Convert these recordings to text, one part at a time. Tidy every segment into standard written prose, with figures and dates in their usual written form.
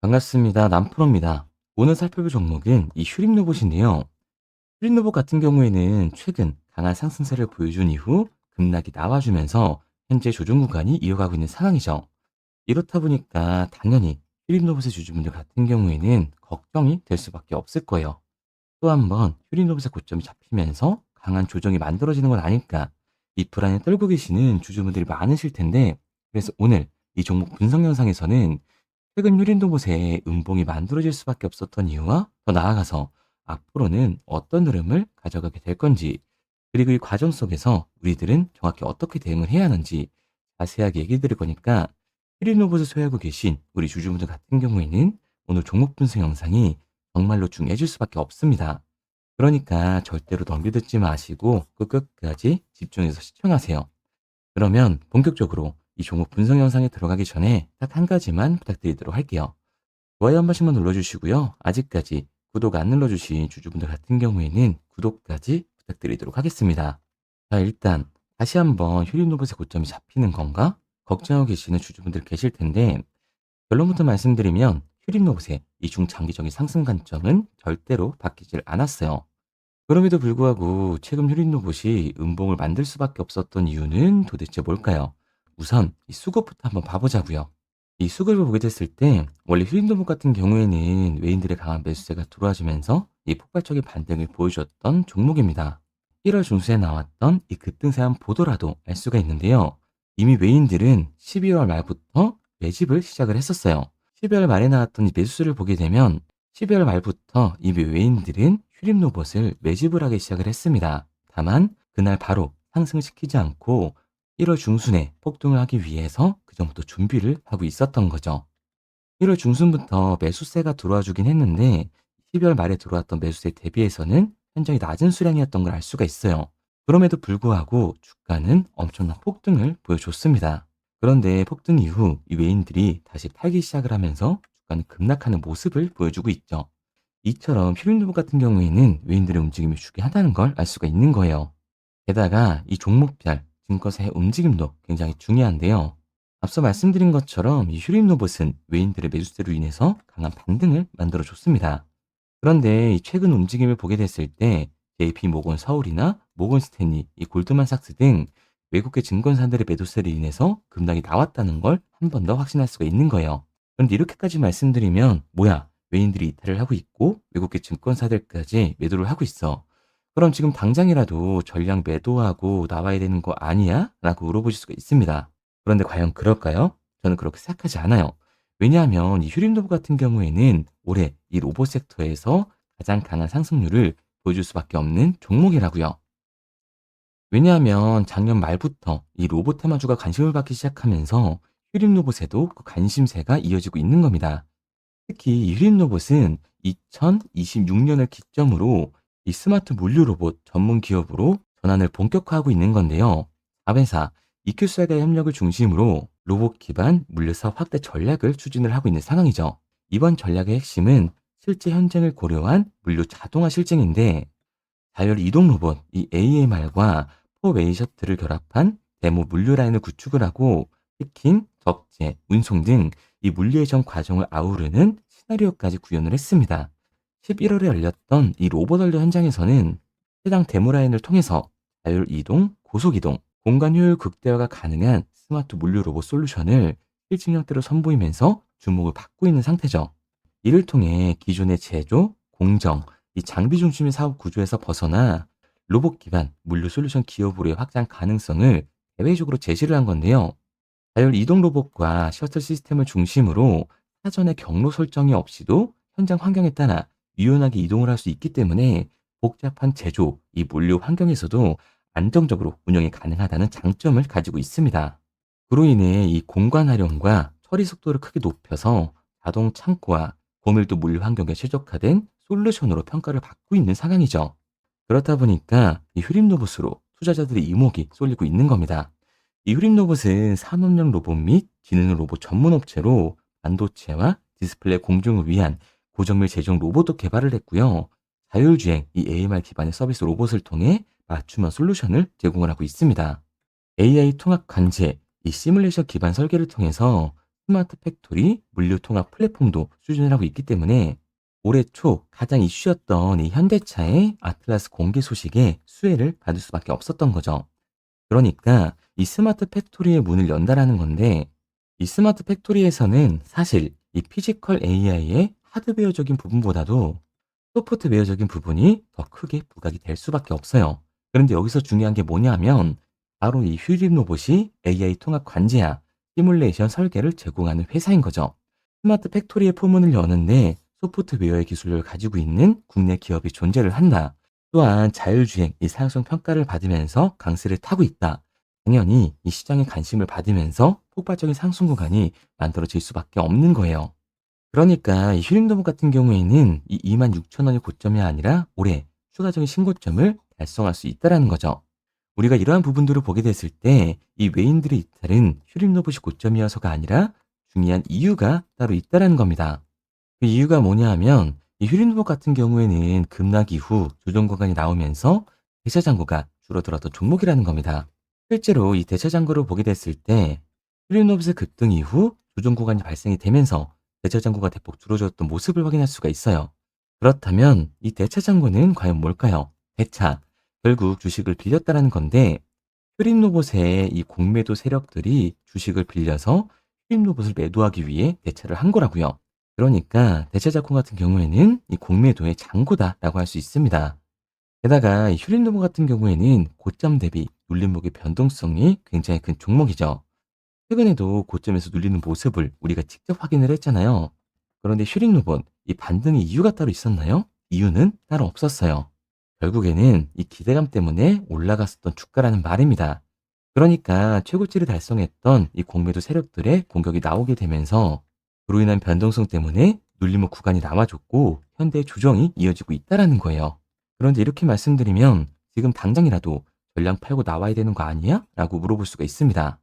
반갑습니다. 남프로입니다. 오늘 살펴볼 종목은 이 휴림 로봇인데요. 휴림 로봇 같은 경우에는 최근 강한 상승세를 보여준 이후 급락이 나와주면서 현재 조정 구간이 이어가고 있는 상황이죠. 이렇다 보니까 당연히 휴림 로봇의 주주분들 같은 경우에는 걱정이 될 수밖에 없을 거예요. 또 한 번 휴림 로봇의 고점이 잡히면서 강한 조정이 만들어지는 건 아닐까, 이 불안에 떨고 계시는 주주분들이 많으실 텐데, 그래서 오늘 이 종목 분석 영상에서는 최근 유린 로봇에 음봉이 만들어질 수밖에 없었던 이유와 더 나아가서 앞으로는 어떤 흐름을 가져가게 될 건지, 그리고 이 과정 속에서 우리들은 정확히 어떻게 대응을 해야 하는지 자세하게 얘기해 드릴 거니까, 유린 로봇을 소유하고 계신 우리 주주분들 같은 경우에는 오늘 종목 분석 영상이 정말로 중요해질 수밖에 없습니다. 그러니까 절대로 넘겨듣지 마시고 끝까지 집중해서 시청하세요. 그러면 본격적으로 이 종목 분석 영상에 들어가기 전에 딱 한 가지만 부탁드리도록 할게요. 좋아요 한 번씩만 눌러주시고요. 아직까지 구독 안 눌러주신 주주분들 같은 경우에는 구독까지 부탁드리도록 하겠습니다. 자, 일단 다시 한번 휴림 로봇의 고점이 잡히는 건가 걱정하고 계시는 주주분들 계실 텐데, 결론부터 말씀드리면 휴림 로봇의 이 중장기적인 상승 관점은 절대로 바뀌질 않았어요. 그럼에도 불구하고 최근 휴림 로봇이 음봉을 만들 수밖에 없었던 이유는 도대체 뭘까요? 우선 이 수급부터 한번 봐보자고요. 이 수급을 보게 됐을 때 원래 휴림 로봇 같은 경우에는 외인들의 강한 매수세가 들어와주면서 이 폭발적인 반등을 보여줬던 종목입니다. 1월 중순에 나왔던 이 급등세 한 보더라도 알 수가 있는데요. 이미 외인들은 12월 말부터 매집을 시작을 했었어요. 12월 말에 나왔던 이 매수수를 보게 되면 12월 말부터 이미 외인들은 휴림 로봇을 매집을 하기 시작을 했습니다. 다만 그날 바로 상승시키지 않고 1월 중순에 폭등을 하기 위해서 그전부터 준비를 하고 있었던 거죠. 1월 중순부터 매수세가 들어와 주긴 했는데 12월 말에 들어왔던 매수세 대비해서는 현저히 낮은 수량이었던 걸 알 수가 있어요. 그럼에도 불구하고 주가는 엄청난 폭등을 보여줬습니다. 그런데 폭등 이후 이 외인들이 다시 팔기 시작을 하면서 주가는 급락하는 모습을 보여주고 있죠. 이처럼 휴림로봇 같은 경우에는 외인들의 움직임이 주게하다는 걸 알 수가 있는 거예요. 게다가 이 종목별 증권사의 움직임도 굉장히 중요한데요. 앞서 말씀드린 것처럼 이 휴림 로봇은 외인들의 매수세로 인해서 강한 반등을 만들어줬습니다. 그런데 이 최근 움직임을 보게 됐을 때 JP 모건 서울이나 모건 스탠리, 이 골드만삭스 등 외국계 증권사들의 매도세로 인해서 급락이 나왔다는 걸 한 번 더 확신할 수가 있는 거예요. 그런데 이렇게까지 말씀드리면 뭐야? 외인들이 이탈을 하고 있고 외국계 증권사들까지 매도를 하고 있어. 그럼 지금 당장이라도 전량 매도하고 나와야 되는 거 아니야? 라고 물어보실 수가 있습니다. 그런데 과연 그럴까요? 저는 그렇게 생각하지 않아요. 왜냐하면 이 휴림 로봇 같은 경우에는 올해 이 로봇 섹터에서 가장 강한 상승률을 보여줄 수밖에 없는 종목이라고요. 왜냐하면 작년 말부터 이 로봇 테마주가 관심을 받기 시작하면서 휴림 로봇에도 그 관심세가 이어지고 있는 겁니다. 특히 이 휴림 로봇은 2026년을 기점으로 이 스마트 물류 로봇 전문 기업으로 전환을 본격화하고 있는 건데요. 4회사 EQ사가 협력을 중심으로 로봇 기반 물류 사업 확대 전략을 추진을 하고 있는 상황이죠. 이번 전략의 핵심은 실제 현장을 고려한 물류 자동화 실증인데, 다열 이동 로봇 이 AMR과 포웨이 셔틀을 결합한 데모 물류 라인을 구축을 하고 피킹, 적재, 운송 등 이 물류의 전 과정을 아우르는 시나리오까지 구현을 했습니다. 11월에 열렸던 이 로봇 원료 현장에서는 해당 데모 라인을 통해서 자율 이동, 고속 이동, 공간 효율 극대화가 가능한 스마트 물류 로봇 솔루션을 실증 형태로 선보이면서 주목을 받고 있는 상태죠. 이를 통해 기존의 제조, 공정, 이 장비 중심의 사업 구조에서 벗어나 로봇 기반 물류 솔루션 기업으로의 확장 가능성을 대외적으로 제시를 한 건데요. 자율 이동 로봇과 셔틀 시스템을 중심으로 사전에 경로 설정이 없이도 현장 환경에 따라 유연하게 이동을 할 수 있기 때문에 복잡한 제조, 이 물류 환경에서도 안정적으로 운영이 가능하다는 장점을 가지고 있습니다. 그로 인해 이 공간 활용과 처리 속도를 크게 높여서 자동 창고와 고밀도 물류 환경에 최적화된 솔루션으로 평가를 받고 있는 상황이죠. 그렇다 보니까 이 휴림 로봇으로 투자자들의 이목이 쏠리고 있는 겁니다. 이 휴림 로봇은 산업용 로봇 및 지능 로봇 전문 업체로 반도체와 디스플레이 공정을 위한 고정밀 제종 로봇도 개발을 했고요. 자율주행 이 AMR 기반의 서비스 로봇을 통해 맞춤형 솔루션을 제공을 하고 있습니다. AI 통합 관제, 이 시뮬레이션 기반 설계를 통해서 스마트 팩토리, 물류 통합 플랫폼도 수준을 하고 있기 때문에 올해 초 가장 이슈였던 이 현대차의 아틀라스 공개 소식에 수혜를 받을 수밖에 없었던 거죠. 그러니까 이 스마트 팩토리의 문을 연다라는 건데 이 스마트 팩토리에서는 사실 이 피지컬 AI의 하드웨어적인 부분보다도 소프트웨어적인 부분이 더 크게 부각이 될 수밖에 없어요. 그런데 여기서 중요한 게 뭐냐면 바로 이 휴림 로봇이 AI 통합 관제야, 시뮬레이션 설계를 제공하는 회사인 거죠. 스마트 팩토리의 포문을 여는데 소프트웨어의 기술력을 가지고 있는 국내 기업이 존재를 한다. 또한 자율주행, 이 사용성 평가를 받으면서 강세를 타고 있다. 당연히 이 시장에 관심을 받으면서 폭발적인 상승 구간이 만들어질 수밖에 없는 거예요. 그러니까 이 휴림로봇 같은 경우에는 이 26,000원의 고점이 아니라 올해 추가적인 신고점을 달성할 수 있다라는 거죠. 우리가 이러한 부분들을 보게 됐을 때 이 외인들의 이탈은 휴림로봇이 고점이어서가 아니라 중요한 이유가 따로 있다라는 겁니다. 그 이유가 뭐냐 하면 이 휴림로봇 같은 경우에는 급락 이후 조정 구간이 나오면서 대차 잔고가 줄어들었던 종목이라는 겁니다. 실제로 이 대차 잔고를 보게 됐을 때 휴림로봇의 급등 이후 조정 구간이 발생이 되면서 대차 잔고가 대폭 줄어들었던 모습을 확인할 수가 있어요. 그렇다면 이 대차 잔고는 과연 뭘까요? 대차, 결국 주식을 빌렸다라는 건데 휴림 로봇의 이 공매도 세력들이 주식을 빌려서 휴림 로봇을 매도하기 위해 대차를 한 거라고요. 그러니까 대차 작품 같은 경우에는 이 공매도의 잔고다라고 할 수 있습니다. 게다가 이 휴림 로봇 같은 경우에는 고점 대비 눌림목의 변동성이 굉장히 큰 종목이죠. 최근에도 고점에서 눌리는 모습을 우리가 직접 확인을 했잖아요. 그런데 슈링 로봇, 이 반등의 이유가 따로 있었나요? 이유는 따로 없었어요. 결국에는 이 기대감 때문에 올라갔었던 주가라는 말입니다. 그러니까 최고치를 달성했던 이 공매도 세력들의 공격이 나오게 되면서 그로 인한 변동성 때문에 눌림목 구간이 남아줬고 현대 조정이 이어지고 있다라는 거예요. 그런데 이렇게 말씀드리면 지금 당장이라도 전량 팔고 나와야 되는 거 아니야? 라고 물어볼 수가 있습니다.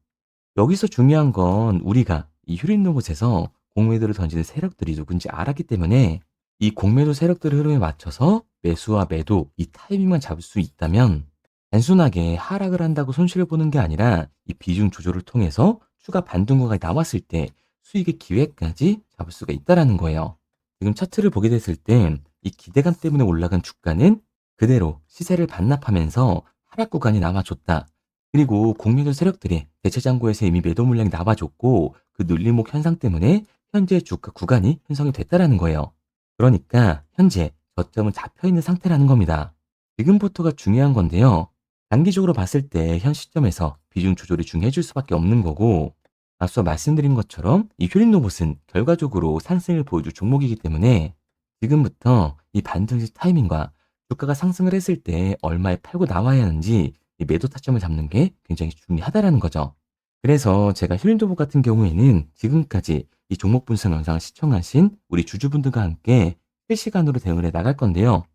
여기서 중요한 건 우리가 이 휴린 로봇에서 공매도를 던지는 세력들이 누군지 알았기 때문에 이 공매도 세력들의 흐름에 맞춰서 매수와 매도 이 타이밍만 잡을 수 있다면 단순하게 하락을 한다고 손실을 보는 게 아니라 이 비중 조절을 통해서 추가 반등구가 나왔을 때 수익의 기회까지 잡을 수가 있다라는 거예요. 지금 차트를 보게 됐을 땐 이 기대감 때문에 올라간 주가는 그대로 시세를 반납하면서 하락 구간이 남아줬다. 그리고 공매도 세력들이 대체 잔고에서 이미 매도 물량이 나와줬고 그 눌림목 현상 때문에 현재 주가 구간이 형성이 됐다라는 거예요. 그러니까 현재 저점은 잡혀 있는 상태라는 겁니다. 지금부터가 중요한 건데요. 단기적으로 봤을 때 현 시점에서 비중 조절이 중요해질 수밖에 없는 거고 앞서 말씀드린 것처럼 이 휴림 로봇은 결과적으로 상승을 보여줄 종목이기 때문에 지금부터 이 반등시 타이밍과 주가가 상승을 했을 때 얼마에 팔고 나와야 하는지 이 매도 타점을 잡는 게 굉장히 중요하다라는 거죠. 그래서 제가 휴림도복 같은 경우에는 지금까지 이 종목 분석 영상을 시청하신 우리 주주분들과 함께 실시간으로 대응을 해 나갈 건데요.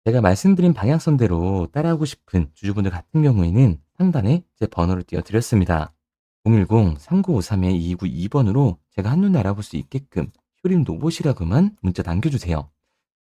제가 말씀드린 방향성대로 따라하고 싶은 주주분들 같은 경우에는 상단에 제 번호를 띄워드렸습니다. 010-3953-2292번으로 제가 한눈에 알아볼 수 있게끔 휴림 로봇이라고만 문자 남겨주세요.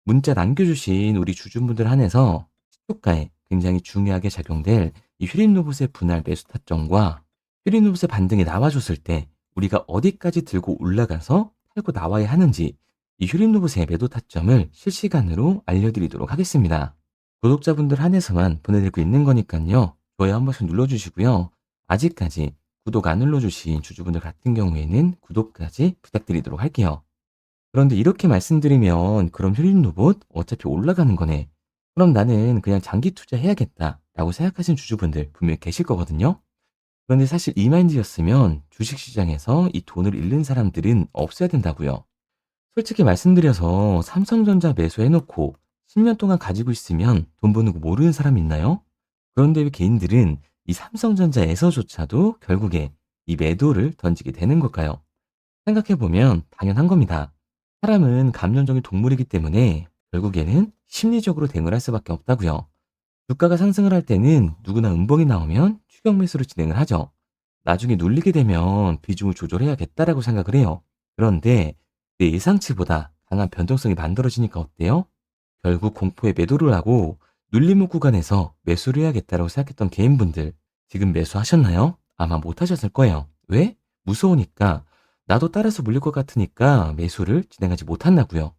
문자 남겨주신 우리 주주분들 한해서 시초가에 굉장히 중요하게 작용될 이 휴림 로봇의 분할 매수 타점과 휴림 로봇의 반등이 나와줬을 때 우리가 어디까지 들고 올라가서 팔고 나와야 하는지 이 휴림 로봇의 매도 타점을 실시간으로 알려드리도록 하겠습니다. 구독자분들 한해서만 보내드리고 있는 거니까요. 좋아요 한 번씩 눌러주시고요. 아직까지 구독 안 눌러주신 주주분들 같은 경우에는 구독까지 부탁드리도록 할게요. 그런데 이렇게 말씀드리면 그럼 휴림 로봇 어차피 올라가는 거네. 그럼 나는 그냥 장기 투자해야겠다라고 생각하시는 주주분들 분명히 계실 거거든요. 그런데 사실 이 마인드였으면 주식시장에서 이 돈을 잃는 사람들은 없어야 된다고요. 솔직히 말씀드려서 삼성전자 매수해놓고 10년 동안 가지고 있으면 돈 버는 거 모르는 사람 있나요? 그런데 왜 개인들은 이 삼성전자에서조차도 결국에 이 매도를 던지게 되는 걸까요? 생각해보면 당연한 겁니다. 사람은 감정적인 동물이기 때문에 결국에는 심리적으로 대응을 할 수밖에 없다고요. 주가가 상승을 할 때는 누구나 음봉이 나오면 추격 매수로 진행을 하죠. 나중에 눌리게 되면 비중을 조절해야겠다라고 생각을 해요. 그런데 내 예상치보다 강한 변동성이 만들어지니까 어때요? 결국 공포에 매도를 하고 눌림목 구간에서 매수를 해야겠다라고 생각했던 개인분들 지금 매수하셨나요? 아마 못하셨을 거예요. 왜? 무서우니까 나도 따라서 물릴 것 같으니까 매수를 진행하지 못한다고요.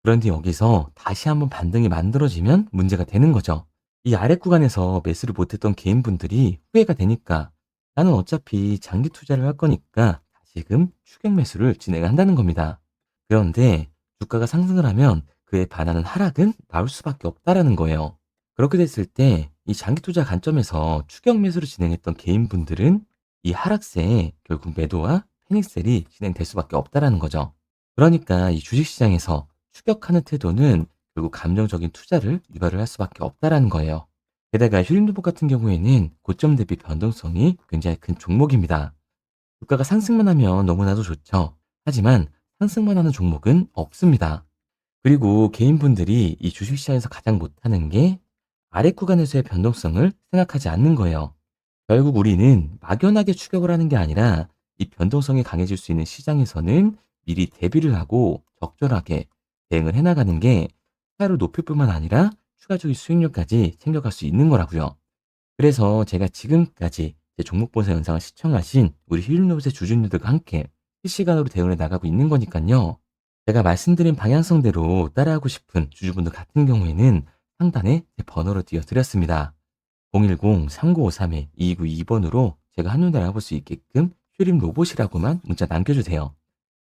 그런데 여기서 다시 한번 반등이 만들어지면 문제가 되는 거죠. 이 아래 구간에서 매수를 못했던 개인분들이 후회가 되니까 나는 어차피 장기 투자를 할 거니까 다시금 추격 매수를 진행한다는 겁니다. 그런데 주가가 상승을 하면 그에 반하는 하락은 나올 수밖에 없다라는 거예요. 그렇게 됐을 때 이 장기 투자 관점에서 추격 매수를 진행했던 개인분들은 이 하락세에 결국 매도와 패닉셀이 진행될 수밖에 없다라는 거죠. 그러니까 이 주식시장에서 추격하는 태도는 결국 감정적인 투자를 유발을 할 수밖에 없다라는 거예요. 게다가 휴림두복 같은 경우에는 고점 대비 변동성이 굉장히 큰 종목입니다. 주가가 상승만 하면 너무나도 좋죠. 하지만 상승만 하는 종목은 없습니다. 그리고 개인분들이 이 주식시장에서 가장 못하는 게 아래 구간에서의 변동성을 생각하지 않는 거예요. 결국 우리는 막연하게 추격을 하는 게 아니라 이 변동성이 강해질 수 있는 시장에서는 미리 대비를 하고 적절하게 대응을 해나가는 게 시가를 높일 뿐만 아니라 추가적인 수익률까지 챙겨갈 수 있는 거라고요. 그래서 제가 지금까지 제 종목 본사 영상을 시청하신 우리 힐링로봇의 주주님들과 함께 실시간으로 대응을 나가고 있는 거니까요. 제가 말씀드린 방향성대로 따라하고 싶은 주주분들 같은 경우에는 상단에 제 번호를 띄워드렸습니다. 010-3953-2292번으로 제가 한눈에 알아볼 수 있게끔 휴림 로봇이라고만 문자 남겨주세요.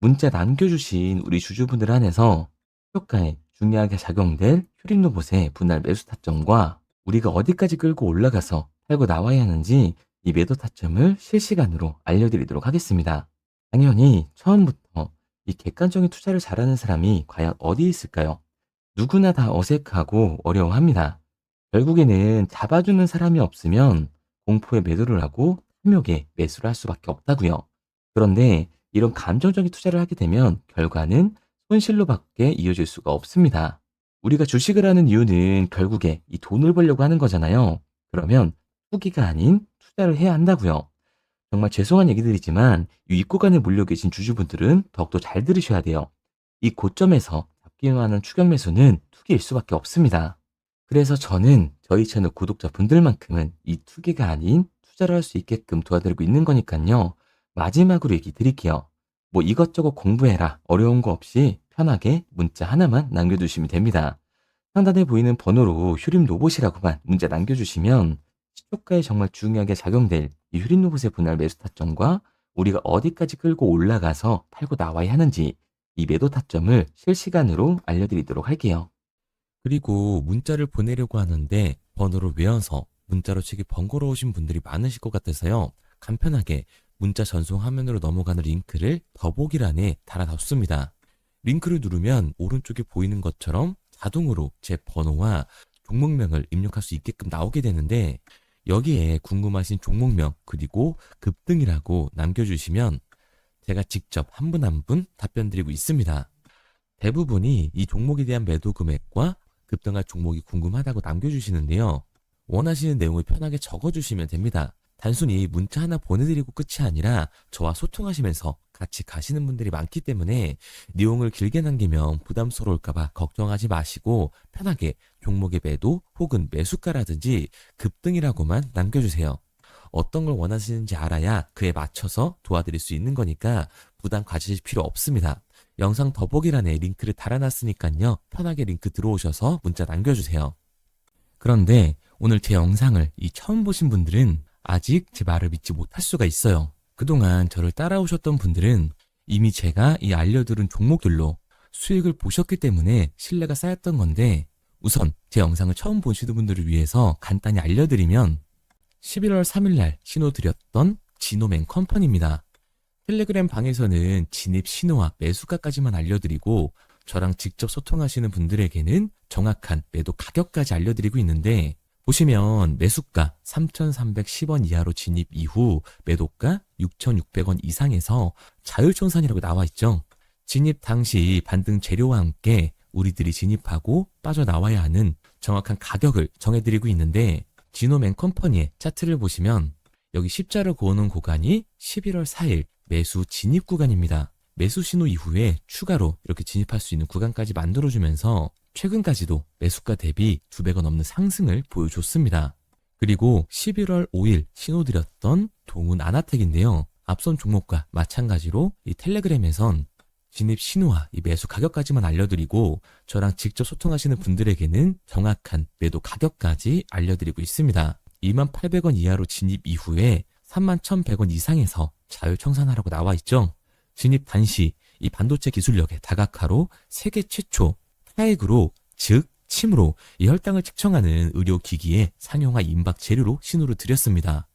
문자 남겨주신 우리 주주분들 안에서 효과에 중요하게 작용될 휴림 로봇의 분할 매수 타점과 우리가 어디까지 끌고 올라가서 팔고 나와야 하는지 이 매도 타점을 실시간으로 알려드리도록 하겠습니다. 당연히 처음부터 이 객관적인 투자를 잘하는 사람이 과연 어디 있을까요? 누구나 다 어색하고 어려워합니다. 결국에는 잡아주는 사람이 없으면 공포에 매도를 하고 탐욕에 매수를 할 수밖에 없다고요. 그런데 이런 감정적인 투자를 하게 되면 결과는 손실로밖에 이어질 수가 없습니다. 우리가 주식을 하는 이유는 결국에 이 돈을 벌려고 하는 거잖아요. 그러면 투기가 아닌 투자를 해야 한다고요. 정말 죄송한 얘기들이지만 이 윗구간에 몰려 계신 주주분들은 더욱더 잘 들으셔야 돼요. 이 고점에서 잡기만 하는 추격 매수는 투기일 수밖에 없습니다. 그래서 저는 저희 채널 구독자분들만큼은 이 투기가 아닌 투자를 할 수 있게끔 도와드리고 있는 거니까요. 마지막으로 얘기 드릴게요. 뭐 이것저것 공부해라. 어려운 거 없이 편하게 문자 하나만 남겨주시면 됩니다. 상단에 보이는 번호로 휴림 로봇이라고만 문자 남겨주시면 시초가에 정말 중요하게 작용될 이 휴림 로봇의 분할 매수 타점과 우리가 어디까지 끌고 올라가서 팔고 나와야 하는지 이 매도 타점을 실시간으로 알려드리도록 할게요. 그리고 문자를 보내려고 하는데 번호를 외워서 문자로 치기 번거로우신 분들이 많으실 것 같아서요. 간편하게 문자 전송 화면으로 넘어가는 링크를 더보기란에 달아뒀습니다. 링크를 누르면 오른쪽에 보이는 것처럼 자동으로 제 번호와 종목명을 입력할 수 있게끔 나오게 되는데 여기에 궁금하신 종목명 그리고 급등이라고 남겨주시면 제가 직접 한 분 한 분 답변 드리고 있습니다. 대부분이 이 종목에 대한 매도 금액과 급등할 종목이 궁금하다고 남겨주시는데요. 원하시는 내용을 편하게 적어주시면 됩니다. 단순히 문자 하나 보내드리고 끝이 아니라 저와 소통하시면서 같이 가시는 분들이 많기 때문에 내용을 길게 남기면 부담스러울까봐 걱정하지 마시고 편하게 종목의 매도 혹은 매수가라든지 급등이라고만 남겨주세요. 어떤 걸 원하시는지 알아야 그에 맞춰서 도와드릴 수 있는 거니까 부담 가지실 필요 없습니다. 영상 더보기란에 링크를 달아놨으니까요. 편하게 링크 들어오셔서 문자 남겨주세요. 그런데 오늘 제 영상을 처음 보신 분들은 아직 제 말을 믿지 못할 수가 있어요. 그동안 저를 따라오셨던 분들은 이미 제가 이 알려드린 종목들로 수익을 보셨기 때문에 신뢰가 쌓였던 건데 우선 제 영상을 처음 보시는 분들을 위해서 간단히 알려드리면 11월 3일날 신호드렸던 지노맨 컴퍼니입니다. 텔레그램 방에서는 진입 신호와 매수가까지만 알려드리고 저랑 직접 소통하시는 분들에게는 정확한 매도 가격까지 알려드리고 있는데 보시면 매수가 3,310원 이하로 진입 이후 매도가 6,600원 이상에서 자율촌산이라고 나와 있죠. 진입 당시 반등 재료와 함께 우리들이 진입하고 빠져나와야 하는 정확한 가격을 정해드리고 있는데 지노맨 컴퍼니의 차트를 보시면 여기 십자를 그어놓은 구간이 11월 4일 매수 진입 구간입니다. 매수 신호 이후에 추가로 이렇게 진입할 수 있는 구간까지 만들어주면서 최근까지도 매수가 대비 2배가 넘는 상승을 보여줬습니다. 그리고 11월 5일 신호드렸던 동훈 아나텍인데요. 앞선 종목과 마찬가지로 이 텔레그램에선 진입 신호와 이 매수 가격까지만 알려드리고 저랑 직접 소통하시는 분들에게는 정확한 매도 가격까지 알려드리고 있습니다. 28,000원 이하로 진입 이후에 31,100원 이상에서 자유 청산하라고 나와 있죠. 진입 단시 이 반도체 기술력의 다각화로 세계 최초 타액으로 즉 침으로 이 혈당을 측정하는 의료기기의 상용화 임박 재료로 신호를 드렸습니다.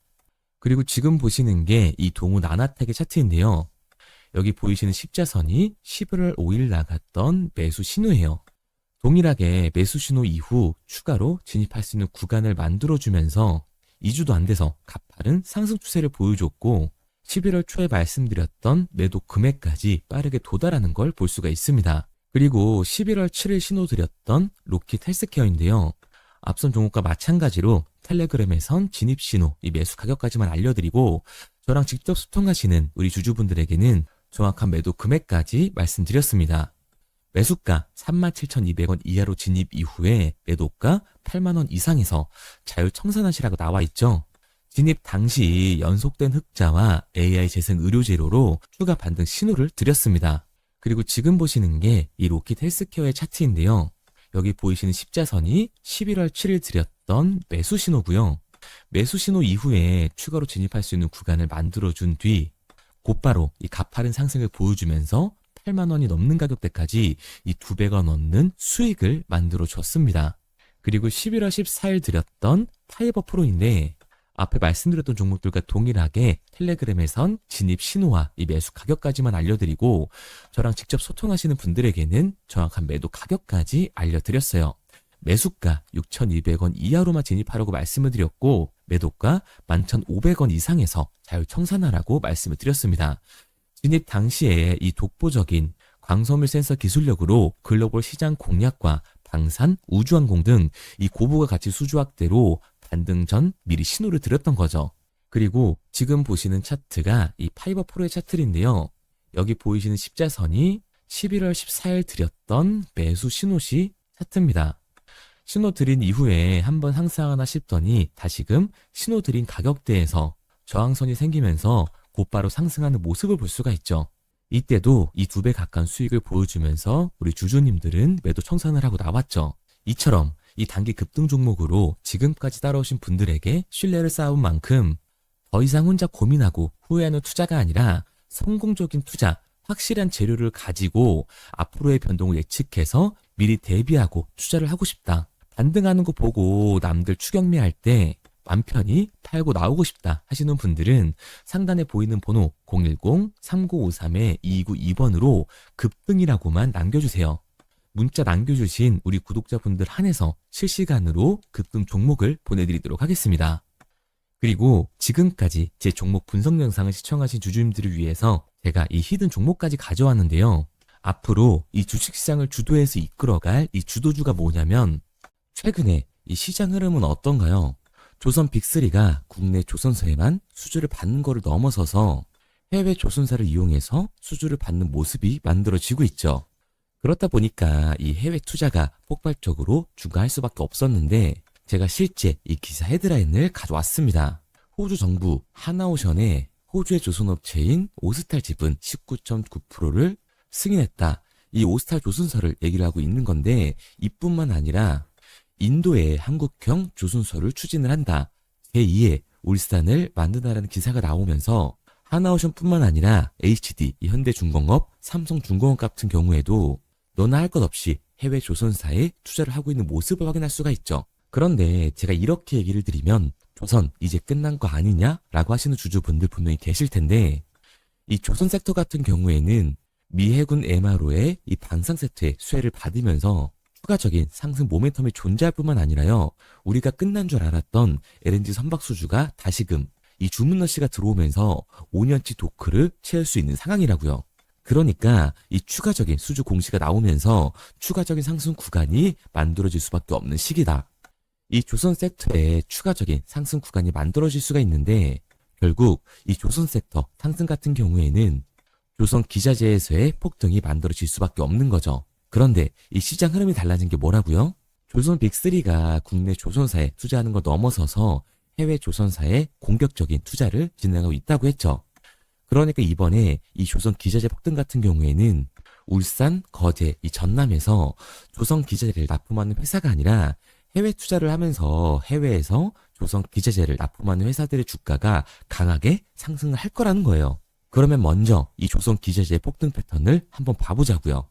그리고 지금 보시는 게 이 동우 나나텍의 차트인데요. 여기 보이시는 십자선이 11월 5일 나갔던 매수 신호예요. 동일하게 매수 신호 이후 추가로 진입할 수 있는 구간을 만들어주면서 2주도 안 돼서 가파른 상승 추세를 보여줬고 11월 초에 말씀드렸던 매도 금액까지 빠르게 도달하는 걸 볼 수가 있습니다. 그리고 11월 7일 신호 드렸던 로킷 헬스케어인데요. 앞선 종목과 마찬가지로 텔레그램에선 진입 신호, 이 매수 가격까지만 알려드리고 저랑 직접 소통하시는 우리 주주분들에게는 정확한 매도 금액까지 말씀드렸습니다. 매수가 37,200원 이하로 진입 이후에 매도가 8만원 이상에서 자유 청산하시라고 나와 있죠. 진입 당시 연속된 흑자와 AI 재생 의료 재료로 추가 반등 신호를 드렸습니다. 그리고 지금 보시는 게 이 로킷 헬스케어의 차트인데요. 여기 보이시는 십자선이 11월 7일 드렸던 매수 신호고요. 매수 신호 이후에 추가로 진입할 수 있는 구간을 만들어준 뒤 곧바로 이 가파른 상승을 보여주면서 8만 원이 넘는 가격대까지 이 200원 넘는 수익을 만들어 줬습니다. 그리고 11월 14일 드렸던 파이버 프로인데 앞에 말씀드렸던 종목들과 동일하게 텔레그램에선 진입 신호와 이 매수 가격까지만 알려드리고 저랑 직접 소통하시는 분들에게는 정확한 매도 가격까지 알려드렸어요. 매수가 6,200원 이하로만 진입하라고 말씀을 드렸고 매도가 11,500원 이상에서 자유 청산하라고 말씀을 드렸습니다. 진입 당시에 이 독보적인 광섬유 센서 기술력으로 글로벌 시장 공략과 방산, 우주항공 등 이 고부가 가치 수주 확대로 반등 전 미리 신호를 드렸던 거죠. 그리고 지금 보시는 차트가 이 파이버 프로의 차트인데요. 여기 보이시는 십자선이 11월 14일 드렸던 매수 신호시 차트입니다. 신호 드린 이후에 한번 상승하나 싶더니 다시금 신호 드린 가격대에서 저항선이 생기면서 곧바로 상승하는 모습을 볼 수가 있죠. 이때도 이 2배 가까운 수익을 보여주면서 우리 주주님들은 매도 청산을 하고 나왔죠. 이처럼 이 단기 급등 종목으로 지금까지 따라오신 분들에게 신뢰를 쌓은 만큼 더 이상 혼자 고민하고 후회하는 투자가 아니라 성공적인 투자, 확실한 재료를 가지고 앞으로의 변동을 예측해서 미리 대비하고 투자를 하고 싶다. 반등하는 거 보고 남들 추격매할 때 맘 편히 팔고 나오고 싶다 하시는 분들은 상단에 보이는 번호 010-3953-2292번으로 급등이라고만 남겨주세요. 문자 남겨주신 우리 구독자분들 한해서 실시간으로 급등 종목을 보내드리도록 하겠습니다. 그리고 지금까지 제 종목 분석 영상을 시청하신 주주님들을 위해서 제가 이 히든 종목까지 가져왔는데요. 앞으로 이 주식시장을 주도해서 이끌어갈 이 주도주가 뭐냐면 최근에 이 시장 흐름은 어떤가요? 조선 빅3가 국내 조선사에만 수주를 받는 거를 넘어서서 해외 조선사를 이용해서 수주를 받는 모습이 만들어지고 있죠. 그렇다 보니까 이 해외 투자가 폭발적으로 증가할 수밖에 없었는데 제가 실제 이 기사 헤드라인을 가져왔습니다. 호주 정부 하나오션에 호주의 조선업체인 오스탈 지분 19.9%를 승인했다. 이 오스탈 조선사를 얘기를 하고 있는 건데 이뿐만 아니라 인도에 한국형 조선소를 추진을 한다. 제2의 울산을 만든다라는 기사가 나오면서 하나오션뿐만 아니라 HD, 현대중공업, 삼성중공업 같은 경우에도 너나 할 것 없이 해외 조선사에 투자를 하고 있는 모습을 확인할 수가 있죠. 그런데 제가 이렇게 얘기를 드리면 조선 이제 끝난 거 아니냐라고 하시는 주주분들 분명히 계실 텐데 이 조선 섹터 같은 경우에는 미 해군 MRO의 이 방산 세트의 수혜를 받으면서 추가적인 상승 모멘텀이 존재할 뿐만 아니라요. 우리가 끝난 줄 알았던 LNG 선박 수주가 다시금 이 주문러시가 들어오면서 5년치 도크를 채울 수 있는 상황이라고요. 그러니까 이 추가적인 수주 공시가 나오면서 추가적인 상승 구간이 만들어질 수밖에 없는 시기다. 이 조선 섹터에 추가적인 상승 구간이 만들어질 수가 있는데 결국 이 조선 섹터 상승 같은 경우에는 조선 기자재에서의 폭등이 만들어질 수밖에 없는 거죠. 그런데 이 시장 흐름이 달라진 게 뭐라고요? 조선 빅3가 국내 조선사에 투자하는 걸 넘어서서 해외 조선사에 공격적인 투자를 진행하고 있다고 했죠. 그러니까 이번에 이 조선 기자재 폭등 같은 경우에는 울산, 거제, 이 전남에서 조선 기자재를 납품하는 회사가 아니라 해외 투자를 하면서 해외에서 조선 기자재를 납품하는 회사들의 주가가 강하게 상승을 할 거라는 거예요. 그러면 먼저 이 조선 기자재의 폭등 패턴을 한번 봐보자고요.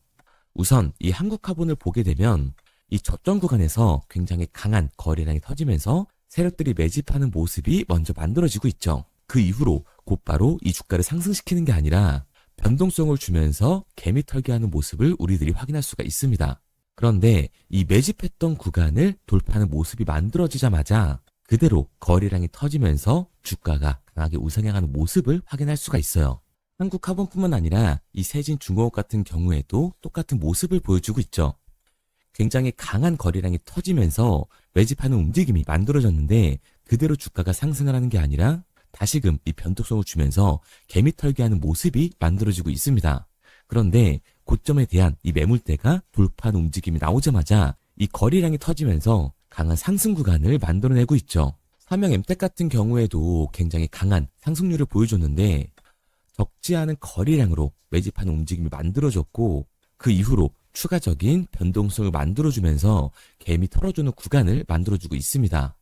우선 이 한국화본을 보게 되면 이 저점 구간에서 굉장히 강한 거래량이 터지면서 세력들이 매집하는 모습이 먼저 만들어지고 있죠. 그 이후로 곧바로 이 주가를 상승시키는 게 아니라 변동성을 주면서 개미 털기하는 모습을 우리들이 확인할 수가 있습니다. 그런데 이 매집했던 구간을 돌파하는 모습이 만들어지자마자 그대로 거래량이 터지면서 주가가 강하게 우상향하는 모습을 확인할 수가 있어요. 한국화본뿐만 아니라 이 세진중공업 같은 경우에도 똑같은 모습을 보여주고 있죠. 굉장히 강한 거래량이 터지면서 매집하는 움직임이 만들어졌는데 그대로 주가가 상승을 하는 게 아니라 다시금 이 변동성을 주면서 개미 털기하는 모습이 만들어지고 있습니다. 그런데 고점에 대한 이 매물대가 돌파하는 움직임이 나오자마자 이 거래량이 터지면서 강한 상승 구간을 만들어내고 있죠. 삼형 엠텍 같은 경우에도 굉장히 강한 상승률을 보여줬는데 적지 않은 거래량으로 매집하는 움직임이 만들어졌고 그 이후로 추가적인 변동성을 만들어주면서 개미 털어주는 구간을 만들어주고 있습니다.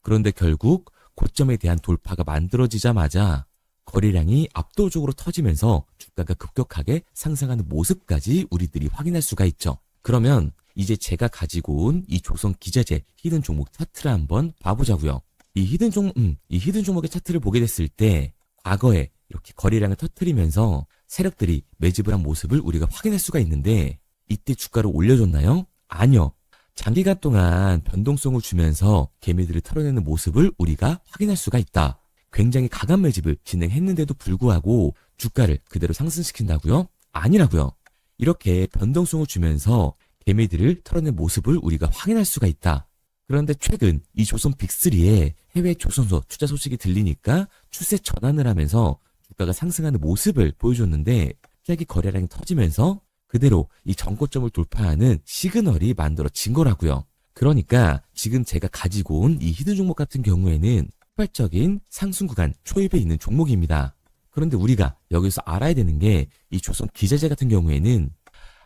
그런데 결국 고점에 대한 돌파가 만들어지자마자 거래량이 압도적으로 터지면서 주가가 급격하게 상승하는 모습까지 우리들이 확인할 수가 있죠. 그러면 이제 제가 가지고 온 이 조선 기자재 히든 종목 차트를 한번 봐보자고요. 이 히든 종목의 차트를 보게 됐을 때 과거에 이렇게 거래량을 터뜨리면서 세력들이 매집을 한 모습을 우리가 확인할 수가 있는데 이때 주가를 올려줬나요? 아니요. 장기간 동안 변동성을 주면서 개미들을 털어내는 모습을 우리가 확인할 수가 있다. 굉장히 강한 매집을 진행했는데도 불구하고 주가를 그대로 상승시킨다고요? 아니라고요. 이렇게 변동성을 주면서 개미들을 털어낸 모습을 우리가 확인할 수가 있다. 그런데 최근 이 조선 빅3의 해외 조선소 투자 소식이 들리니까 추세 전환을 하면서 주가가 상승하는 모습을 보여줬는데 갑자기 거래량이 터지면서 그대로 이 전고점을 돌파하는 시그널이 만들어진 거라고요. 그러니까 지금 제가 가지고 온 이 히든 종목 같은 경우에는 폭발적인 상승 구간 초입에 있는 종목입니다. 그런데 우리가 여기서 알아야 되는 게 이 조선 기자재 같은 경우에는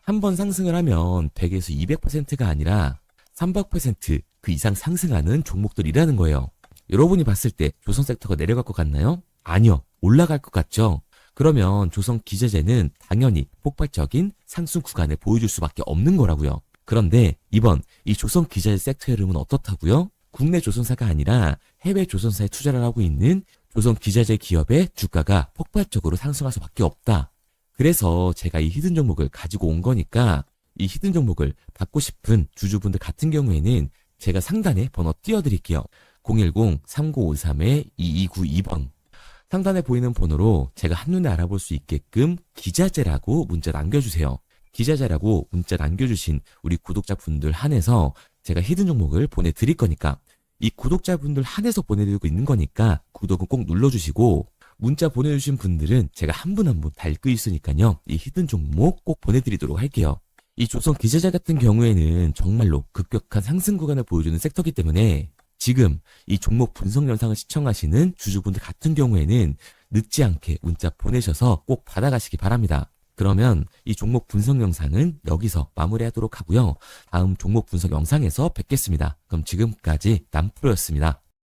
한 번 상승을 하면 100에서 200%가 아니라 300% 그 이상 상승하는 종목들이라는 거예요. 여러분이 봤을 때 조선 섹터가 내려갈 것 같나요? 아니요. 올라갈 것 같죠? 그러면 조선 기자재는 당연히 폭발적인 상승 구간을 보여줄 수밖에 없는 거라고요. 그런데 이번 이 조선 기자재 섹터 흐름은 어떻다고요? 국내 조선사가 아니라 해외 조선사에 투자를 하고 있는 조선 기자재 기업의 주가가 폭발적으로 상승할 수밖에 없다. 그래서 제가 이 히든 종목을 가지고 온 거니까 이 히든 종목을 받고 싶은 주주분들 같은 경우에는 제가 상단에 번호 띄워드릴게요. 010-3953-2292번. 상단에 보이는 번호로 제가 한눈에 알아볼 수 있게끔 기자재라고 문자 남겨주세요. 기자재라고 문자 남겨주신 우리 구독자분들 한해서 제가 히든 종목을 보내드릴 거니까 이 구독자분들 한해서 보내드리고 있는 거니까 구독은 꼭 눌러주시고 문자 보내주신 분들은 제가 한 분 한 분 다 읽고 있으니까요. 이 히든 종목 꼭 보내드리도록 할게요. 이 조선 기자재 같은 경우에는 정말로 급격한 상승 구간을 보여주는 섹터이기 때문에 지금 이 종목 분석 영상을 시청하시는 주주분들 같은 경우에는 늦지 않게 문자 보내셔서 꼭 받아가시기 바랍니다. 그러면 이 종목 분석 영상은 여기서 마무리하도록 하고요. 다음 종목 분석 영상에서 뵙겠습니다. 그럼 지금까지 남프로였습니다.